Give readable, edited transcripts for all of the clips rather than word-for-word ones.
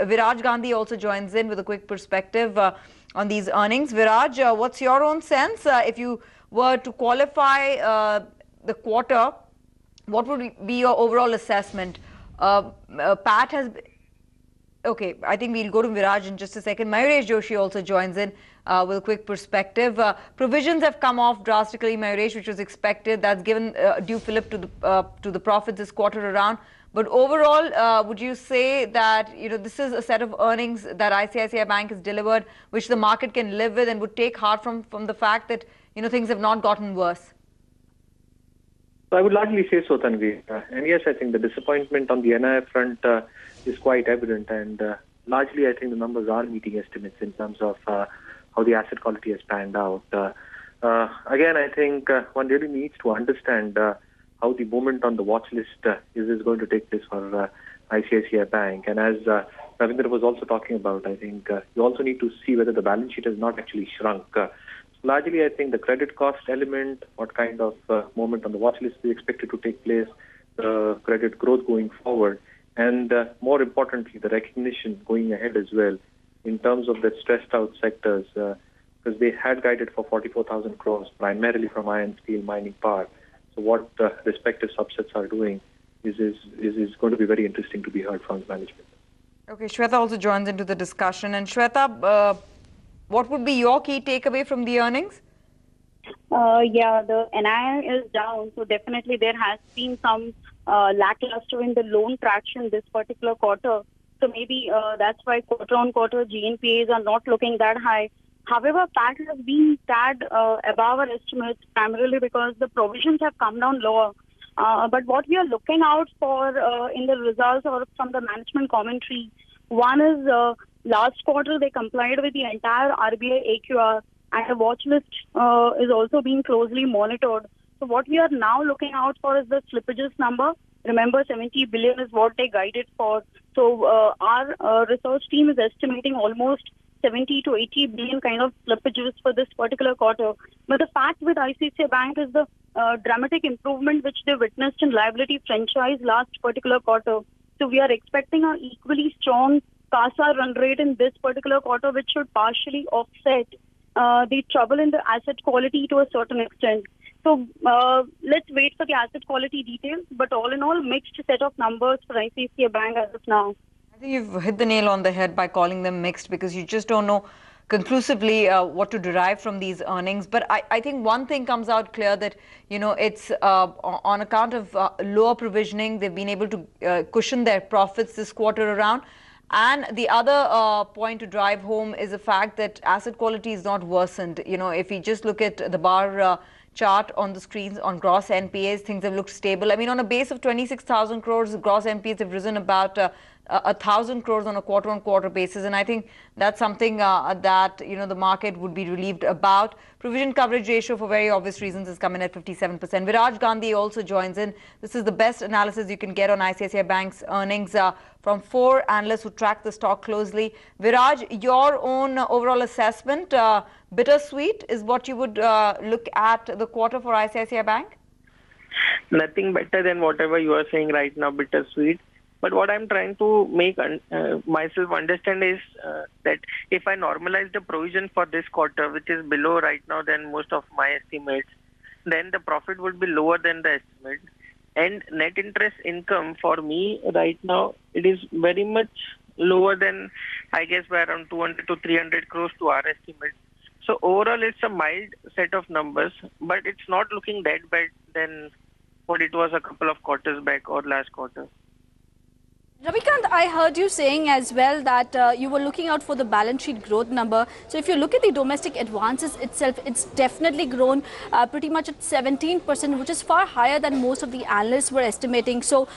Viraj Gandhi also joins in with a quick perspective on these earnings. Viraj, what's your own sense? If you were to qualify the quarter, what would be your overall assessment? Pat has... Okay, I think we'll go to Viraj in just a second. Mayuresh Joshi also joins in with a quick perspective. Provisions have come off drastically, Mayuresh, which was expected. That's given due fillip to the profits this quarter around. But overall, would you say that this is a set of earnings that ICICI Bank has delivered, which the market can live with and would take heart from the fact that things have not gotten worse? So I would largely say so, Tanvi. And yes, I think the disappointment on the NII front is quite evident, and largely I think the numbers are meeting estimates in terms of how the asset quality has panned out. Again, I think one really needs to understand how the movement on the watch list is going to take place for ICICI Bank. And as Ravindra was also talking about, I think you also need to see whether the balance sheet has not actually shrunk. Largely, I think the credit cost element, what kind of movement on the watch list is expected to take place, the credit growth going forward, and more importantly, the recognition going ahead as well in terms of the stressed out sectors, because they had guided for 44,000 crores, primarily from iron, steel, mining, power. So what respective subsets are doing is going to be very interesting to be heard from the management. Okay, Shweta also joins into the discussion. And Shweta, what would be your key takeaway from the earnings? Yeah, the NII is down, so definitely there has been some lackluster in the loan traction this particular quarter. So maybe that's why quarter-on-quarter GNPAs are not looking that high. However, PAT has been tad above our estimates, primarily because the provisions have come down lower. But what we are looking out for in the results or from the management commentary, one is last quarter they complied with the entire RBI AQR, and the watch list is also being closely monitored. So what we are now looking out for is the slippages number. Remember, 70 billion is what they guided for. So our research team is estimating almost 70 to 80 billion kind of slippages for this particular quarter. But the fact with ICICI Bank is the dramatic improvement which they witnessed in liability franchise last particular quarter. So we are expecting an equally strong CASA run rate in this particular quarter, which should partially offset the trouble in the asset quality to a certain extent. So let's wait for the asset quality details. But all in all, mixed set of numbers for ICICI Bank as of now. I think you've hit the nail on the head by calling them mixed, because you just don't know conclusively what to derive from these earnings. But I think one thing comes out clear, that it's on account of lower provisioning, they've been able to cushion their profits this quarter around. And the other point to drive home is the fact that asset quality is not worsened. If you just look at the bar chart on the screens on gross NPAs, things have looked stable. I mean, on a base of 26,000 crores, gross NPAs have risen about 1,000 crores on a quarter-on-quarter basis, and I think that's something that the market would be relieved about. Provision coverage ratio, for very obvious reasons, has come in at 57%. Viraj Gandhi also joins in. This is the best analysis you can get on ICICI Bank's earnings from 4 analysts who track the stock closely. Viraj, your own overall assessment, bittersweet is what you would look at the quarter for ICICI Bank? Nothing better than whatever you are saying right now, bittersweet. But what I'm trying to make myself understand is that if I normalize the provision for this quarter, which is below right now than most of my estimates, then the profit would be lower than the estimate. And net interest income for me right now, it is very much lower than, I guess, by around 200 to 300 crores to our estimate. So overall, it's a mild set of numbers, but it's not looking that bad than what it was a couple of quarters back or last quarter. Ravikant, I heard you saying as well that you were looking out for the balance sheet growth number. So if you look at the domestic advances itself, it's definitely grown pretty much at 17%, which is far higher than most of the analysts were estimating. So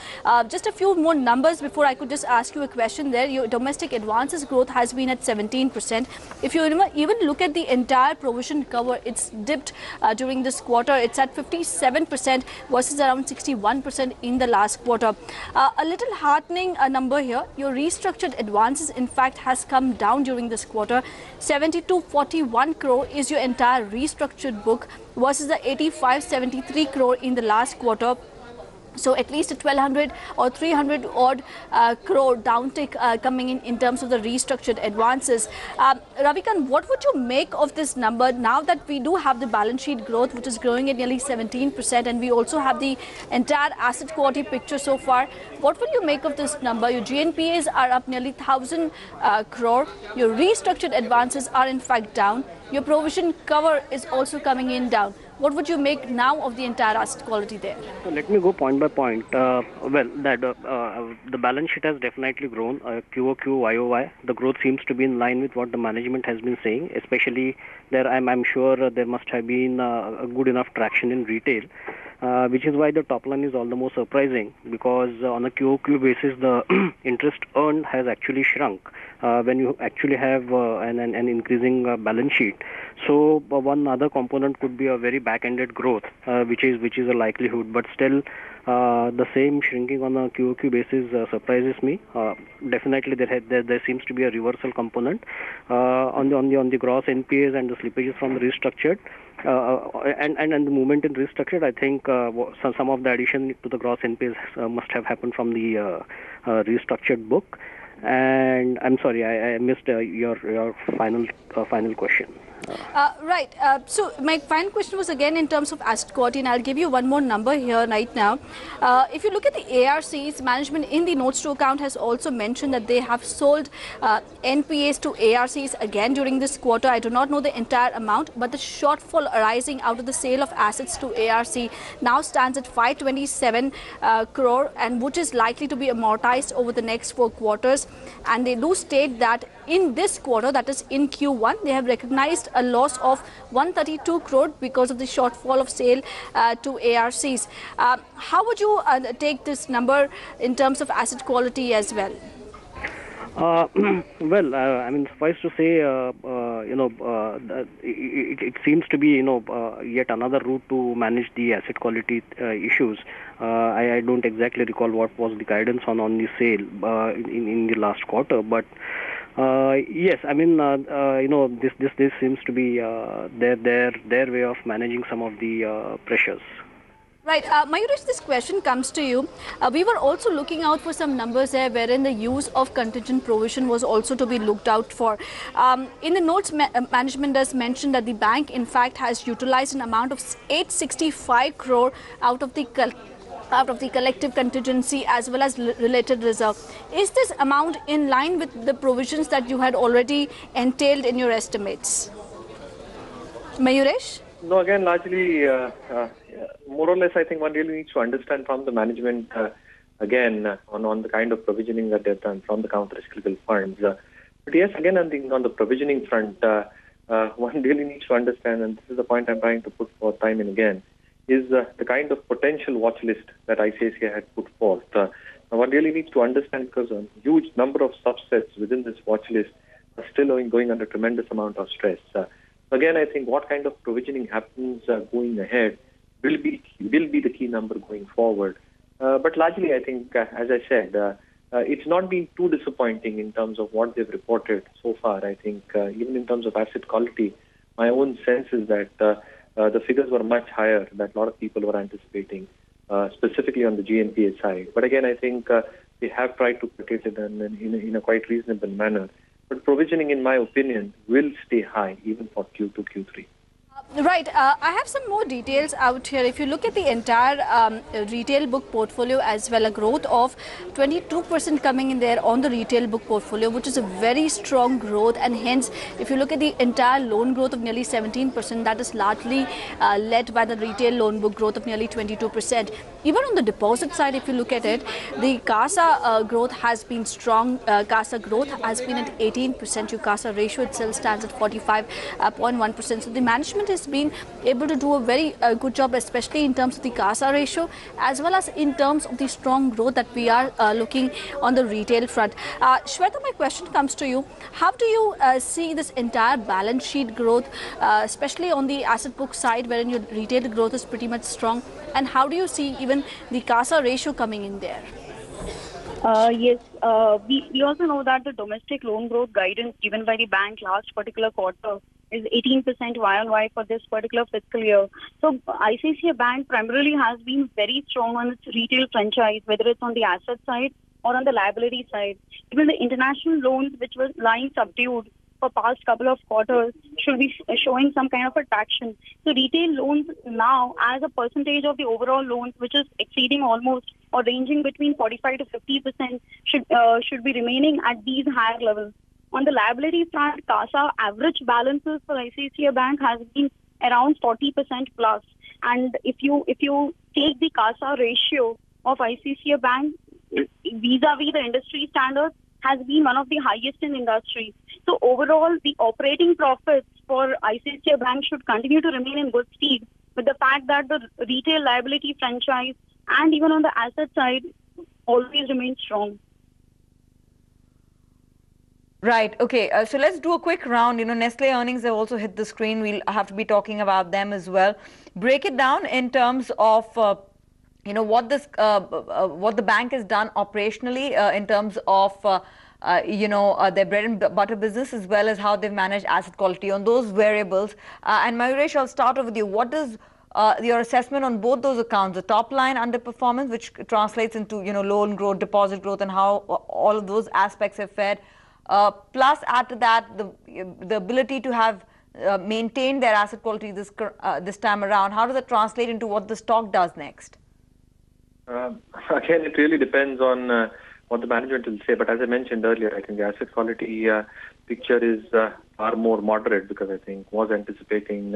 just a few more numbers before I could just ask you a question there. Your domestic advances growth has been at 17%. If you even look at the entire provision cover, it's dipped during this quarter. It's at 57% versus around 61% in the last quarter. A little heartening number here. Your restructured advances, in fact, has come down during this quarter. 7241 crore is your entire restructured book versus the 8573 crore in the last quarter. So at least a 1200 or 300 odd crore downtick coming in terms of the restructured advances. Ravikant, what would you make of this number now that we do have the balance sheet growth, which is growing at nearly 17%, and we also have the entire asset quality picture so far? What will you make of this number? Your GNPAs are up nearly 1,000 crore. Your restructured advances are in fact down. Your provision cover is also coming in down. What would you make now of the entire asset quality there? So let me go point by point. The balance sheet has definitely grown. QOQ, YOY. The growth seems to be in line with what the management has been saying. Especially there, I'm sure there must have been a good enough traction in retail, which is why the top line is all the more surprising, because on a QOQ basis, the interest earned has actually shrunk when you actually have an increasing balance sheet. So one other component could be a very back-ended growth, which is a likelihood. But still, the same shrinking on a QOQ basis surprises me. Definitely, there seems to be a reversal component on the gross NPAs and the slippages from the restructured. And the movement in restructured, I think some of the addition to the gross NPAs must have happened from the restructured book. And I'm sorry, I missed your final question. Right. So my final question was again in terms of asset quality, and I'll give you one more number here right now. If you look at the ARCs, management in the notes to account has also mentioned that they have sold NPAs to ARCs again during this quarter. I do not know the entire amount, but the shortfall arising out of the sale of assets to ARC now stands at 527 crore, and which is likely to be amortized over the next 4 quarters. And they do state that in this quarter, that is in Q1, they have recognized a loss of 132 crore because of the shortfall of sale to ARCs. How would you take this number in terms of asset quality as well? Well, I mean, suffice to say, it seems to be, yet another route to manage the asset quality issues. I don't exactly recall what was the guidance on the sale in the last quarter, but yes, I mean, this seems to be their way of managing some of the pressures. Right. Mayuresh, this question comes to you. We were also looking out for some numbers there wherein the use of contingent provision was also to be looked out for. In the notes, management does mention that the bank, in fact, has utilized an amount of 865 crore out of the collective contingency as well as related reserve. Is this amount in line with the provisions that you had already entailed in your estimates? Mayuresh? No, again, largely, more or less, I think one really needs to understand from the management, again, on the kind of provisioning that they've done from the counter-cyclical funds. But yes, again, on the provisioning front, one really needs to understand, and this is the point I'm trying to put forth time and again, is the kind of potential watch list that ICICI had put forth. One really needs to understand, because a huge number of subsets within this watch list are still going under tremendous amount of stress. Again, I think what kind of provisioning happens going ahead will be the key number going forward. But largely, I think, as I said, it's not been too disappointing in terms of what they've reported so far. I think even in terms of asset quality, my own sense is that the figures were much higher than a lot of people were anticipating, specifically on the GNPA side. But again, I think they have tried to protect it in a quite reasonable manner. But provisioning, in my opinion, will stay high even for Q2, Q3. Right. I have some more details out here. If you look at the entire retail book portfolio as well, a growth of 22% coming in there on the retail book portfolio, which is a very strong growth. And hence, if you look at the entire loan growth of nearly 17%, that is largely led by the retail loan book growth of nearly 22%. Even on the deposit side, if you look at it, the CASA growth has been strong. CASA growth has been at 18%. Your CASA ratio itself stands at 45.1%. So the management has been able to do a very good job, especially in terms of the CASA ratio, as well as in terms of the strong growth that we are looking on the retail front. Shweta, my question comes to you. How do you see this entire balance sheet growth, especially on the asset book side, wherein your retail growth is pretty much strong? And how do you see even the CASA ratio coming in there? Yes, we also know that the domestic loan growth guidance given by the bank last particular quarter is 18% Y-on-Y for this particular fiscal year. So ICICI Bank primarily has been very strong on its retail franchise, whether it's on the asset side or on the liability side. Even the international loans, which was lying subdued for past couple of quarters, should be showing some kind of a traction. So retail loans now, as a percentage of the overall loans, which is exceeding almost or ranging between 45 to 50%, should be remaining at these higher levels. On the liability front, CASA average balances for ICICI Bank has been around 40% plus. And if you take the CASA ratio of ICICI Bank vis-a-vis the industry standards, has been one of the highest in industry. So overall, the operating profits for ICICI Bank should continue to remain in good stead, with the fact that the retail liability franchise and even on the asset side always remain strong. Right. Okay. So let's do a quick round. Nestle earnings have also hit the screen. We'll have to be talking about them as well. Break it down in terms of what the bank has done operationally in terms of their bread and butter business, as well as how they've managed asset quality on those variables. And Mayuresh, I'll start off with you. What does your assessment on both those accounts, the top line underperformance, which translates into loan growth, deposit growth, and how all of those aspects have fared, plus add to that the ability to have maintained their asset quality this time around? How does that translate into what the stock does next? Again, it really depends on what the management will say. But as I mentioned earlier, I think the asset quality picture is far more moderate, because I think was anticipating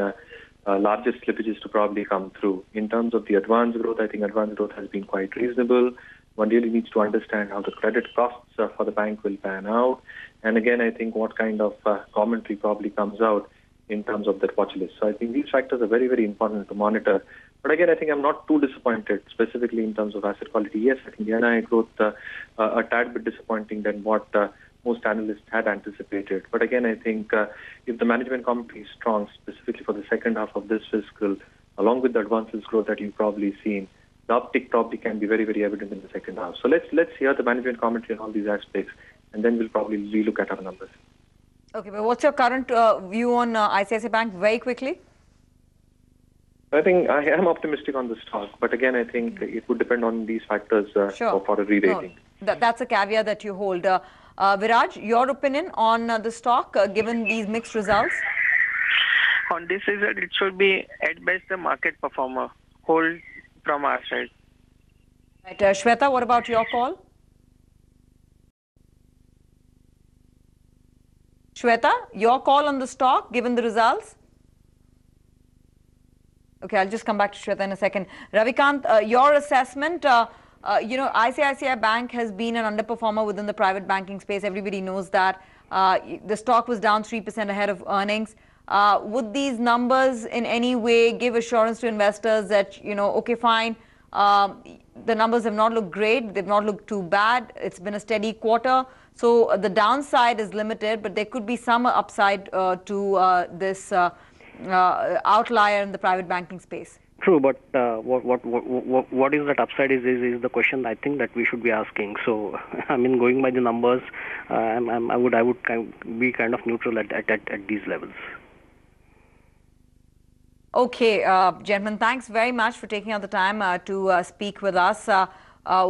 larger slippages to probably come through. In terms of the advance growth, I think advance growth has been quite reasonable. One really needs to understand how the credit costs for the bank will pan out. And again, I think what kind of commentary probably comes out in terms of that watch list. So I think these factors are very, very important to monitor. But again, I think I'm not too disappointed, specifically in terms of asset quality. Yes, I think the NII growth a tad bit disappointing than what most analysts had anticipated. But again, I think if the management commentary is strong, specifically for the second half of this fiscal, along with the advances growth that you've probably seen, the uptick probably can be very, very evident in the second half. So let's hear the management commentary on all these aspects, and then we'll probably relook at our numbers. Okay, but what's your current view on ICICI Bank, very quickly? I think I am optimistic on the stock, but again, I think it would depend on these factors for a re-rating. No, that's a caveat that you hold. Viraj, your opinion on the stock, given these mixed results? On this result, it should be at best a market performer. Hold from our side. Right, Shweta, what about your call? Shweta, your call on the stock, given the results? Okay, I'll just come back to Shweta in a second. Ravikant, your assessment, ICICI Bank has been an underperformer within the private banking space. Everybody knows that. The stock was down 3% ahead of earnings. Would these numbers in any way give assurance to investors that, okay, fine, the numbers have not looked great, they've not looked too bad, it's been a steady quarter, so the downside is limited, but there could be some upside to this outlier in the private banking space? True, but what is that upside is the question I think that we should be asking. So, I mean, going by the numbers, I would be kind of neutral at these levels. Okay, gentlemen, thanks very much for taking out the time to speak with us.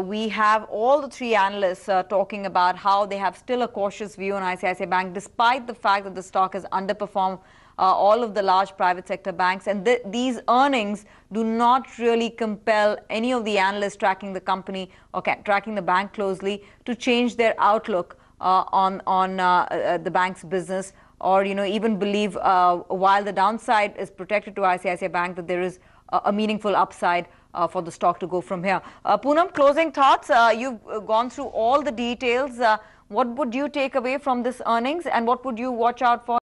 We have all the three analysts talking about how they have still a cautious view on ICICI Bank, despite the fact that the stock has underperformed all of the large private sector banks, and these earnings do not really compel any of the analysts tracking the company or tracking the bank closely to change their outlook on the bank's business, or even believe, while the downside is protected to ICICI Bank, that there is a meaningful upside for the stock to go from here. Poonam, closing thoughts. You've gone through all the details. What would you take away from this earnings, and what would you watch out for